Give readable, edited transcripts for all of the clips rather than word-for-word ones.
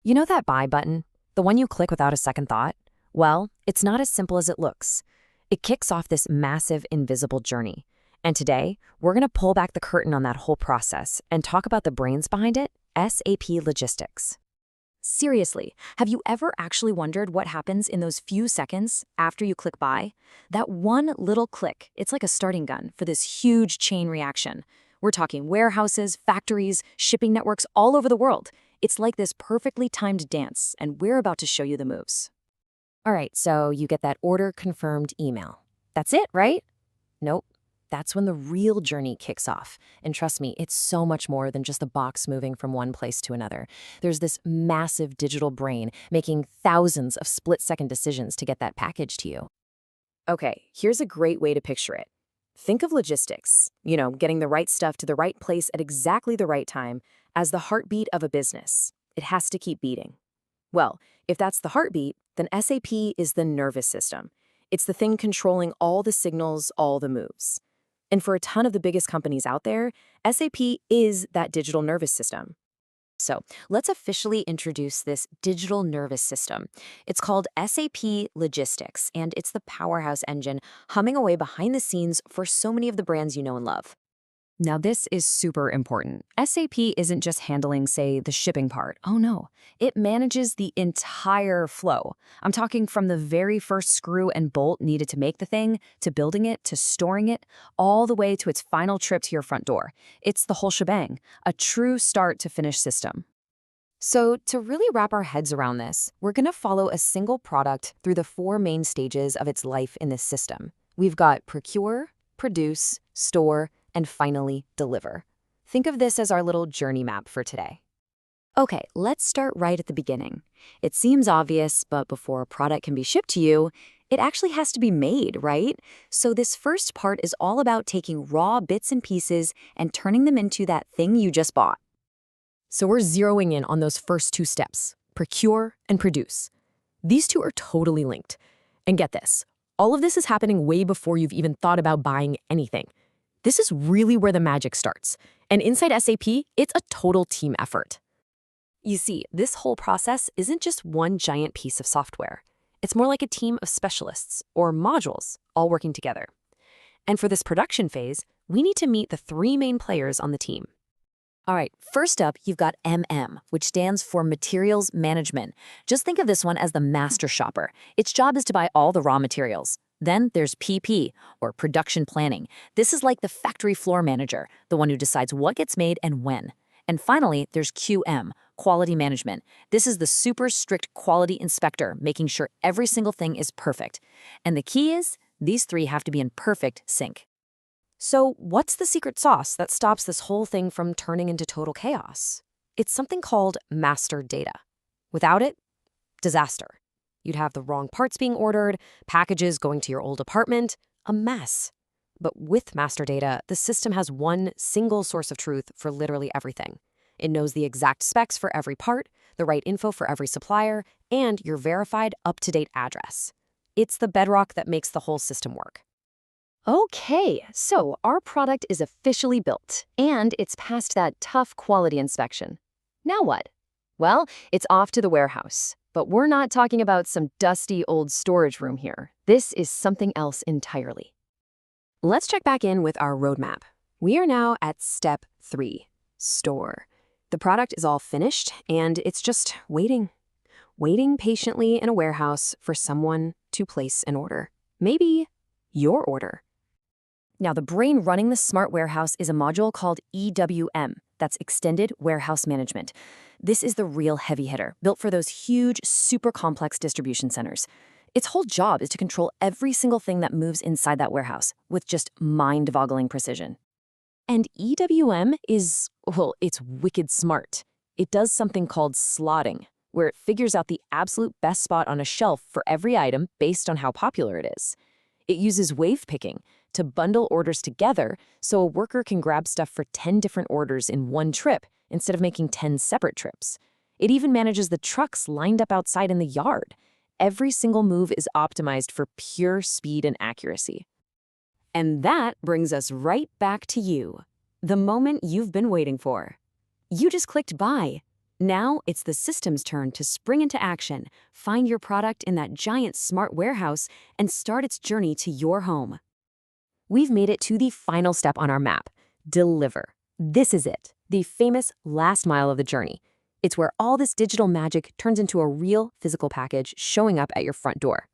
You know that buy button? The one you click without a second thought? Well, it's not as simple as it looks. It kicks off this massive invisible journey. And today, we're going to pull back the curtain on that whole process and talk about the brains behind it, SAP Logistics. Seriously, have you ever actually wondered what happens in those few seconds after you click buy? That one little click, it's like a starting gun for this huge chain reaction. We're talking warehouses, factories, shipping networks all over the world. It's like this perfectly timed dance, and we're about to show you the moves. All right, so you get that order confirmed email. That's it, right? Nope. That's when the real journey kicks off. And trust me, it's so much more than just a box moving from one place to another. There's this massive digital brain making thousands of split-second decisions to get that package to you. Okay, here's a great way to picture it. Think of logistics, getting the right stuff to the right place at exactly the right time, as the heartbeat of a business. It has to keep beating. Well, if that's the heartbeat, then SAP is the nervous system. It's the thing controlling all the signals, all the moves. And for a ton of the biggest companies out there, SAP is that digital nervous system. So let's officially introduce this digital nervous system. It's called SAP Logistics, and it's the powerhouse engine humming away behind the scenes for so many of the brands you know and love. Now, this is super important. SAP isn't just handling, say, the shipping part. Oh no, it manages the entire flow. I'm talking from the very first screw and bolt needed to make the thing, to building it, to storing it, all the way to its final trip to your front door. It's the whole shebang, a true start-to-finish system. So to really wrap our heads around this, we're going to follow a single product through the four main stages of its life in this system. We've got procure, produce, store, and finally deliver. Think of this as our little journey map for today. Okay, let's start right at the beginning. It seems obvious, but before a product can be shipped to you, it actually has to be made, right? So this first part is all about taking raw bits and pieces and turning them into that thing you just bought. So we're zeroing in on those first two steps, procure and produce. These two are totally linked. And get this, all of this is happening way before you've even thought about buying anything. This is really where the magic starts. And inside SAP, it's a total team effort. You see, this whole process isn't just one giant piece of software. It's more like a team of specialists, or modules, all working together. And for this production phase, we need to meet the three main players on the team. All right, first up, you've got which stands for Materials Management. Just think of this one as the master shopper. Its job is to buy all the raw materials. Then there's PP, or Production Planning. This is like the factory floor manager, the one who decides what gets made and when. And finally, there's QM, Quality Management. This is the super strict quality inspector, making sure every single thing is perfect. And the key is, these three have to be in perfect sync. So what's the secret sauce that stops this whole thing from turning into total chaos? It's something called master data. Without it, disaster. You'd have the wrong parts being ordered, packages going to your old apartment, a mess. But with master data, the system has one single source of truth for literally everything. It knows the exact specs for every part, the right info for every supplier, and your verified, up-to-date address. It's the bedrock that makes the whole system work. Okay, so our product is officially built, and it's passed that tough quality inspection. Now what? Well, it's off to the warehouse. But we're not talking about some dusty old storage room here. This is something else entirely. Let's check back in with our roadmap. We are now at step 3, store. The product is all finished, and it's just waiting patiently in a warehouse for someone to place an order. Maybe your order. Now, the brain running the smart warehouse is a module called EWM. That's Extended Warehouse Management. This is the real heavy hitter, built for those huge, super complex distribution centers. Its whole job is to control every single thing that moves inside that warehouse with just mind-boggling precision. And EWM is, well, it's wicked smart. It does something called slotting, where it figures out the absolute best spot on a shelf for every item based on how popular it is. It uses wave picking to bundle orders together so a worker can grab stuff for 10 different orders in one trip instead of making 10 separate trips. It even manages the trucks lined up outside in the yard. Every single move is optimized for pure speed and accuracy. And that brings us right back to you, the moment you've been waiting for. You just clicked buy. Now it's the system's turn to spring into action, find your product in that giant smart warehouse, and start its journey to your home. We've made it to the final step on our map: deliver. This is it, the famous last mile of the journey. It's where all this digital magic turns into a real physical package showing up at your front door.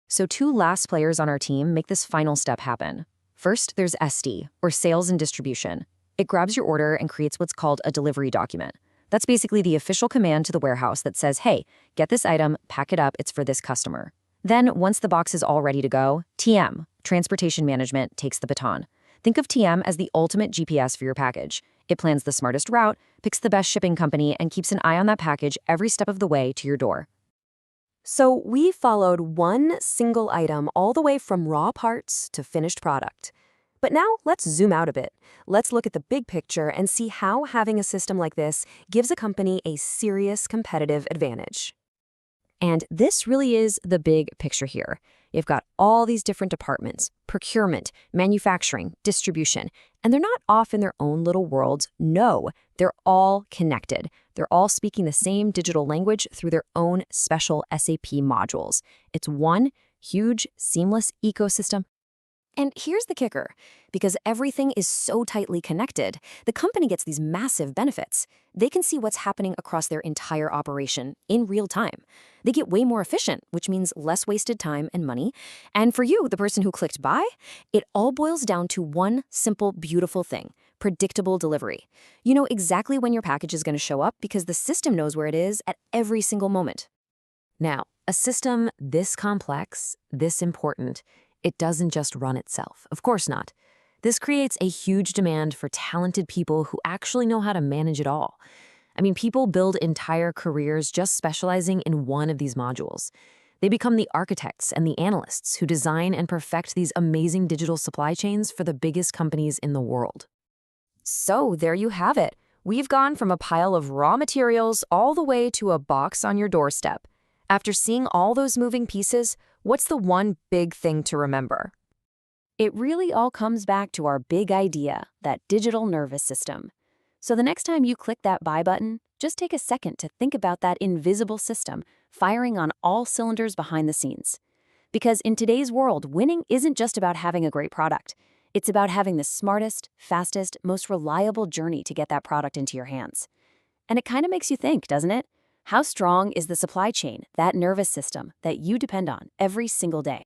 So two last players on our team make this final step happen. First, there's SD, or Sales and Distribution. It grabs your order and creates what's called a delivery document. That's basically the official command to the warehouse that says, hey, get this item, pack it up, it's for this customer. Then, once the box is all ready to go, TM, Transportation Management, takes the baton. Think of TM as the ultimate GPS for your package. It plans the smartest route, picks the best shipping company, and keeps an eye on that package every step of the way to your door. So we followed one single item all the way from raw parts to finished product. But now let's zoom out a bit. Let's look at the big picture and see how having a system like this gives a company a serious competitive advantage. And this really is the big picture here. You've got all these different departments: procurement, manufacturing, distribution, and they're not off in their own little worlds. No, they're all connected. They're all speaking the same digital language through their own special SAP modules. It's one huge, seamless ecosystem. And here's the kicker: because everything is so tightly connected, the company gets these massive benefits. They can see what's happening across their entire operation in real time. They get way more efficient, which means less wasted time and money. And for you, the person who clicked buy, it all boils down to one simple, beautiful thing: predictable delivery. You know exactly when your package is going to show up because the system knows where it is at every single moment. Now, a system this complex, this important, it doesn't just run itself. Of course not. This creates a huge demand for talented people who actually know how to manage it all. I mean, people build entire careers just specializing in one of these modules. They become the architects and the analysts who design and perfect these amazing digital supply chains for the biggest companies in the world. So there you have it. We've gone from a pile of raw materials all the way to a box on your doorstep. After seeing all those moving pieces, what's the one big thing to remember? It really all comes back to our big idea, that digital nervous system. So the next time you click that buy button, just take a second to think about that invisible system firing on all cylinders behind the scenes. Because in today's world, winning isn't just about having a great product. It's about having the smartest, fastest, most reliable journey to get that product into your hands. And it kind of makes you think, doesn't it? How strong is the supply chain, that nervous system that you depend on every single day?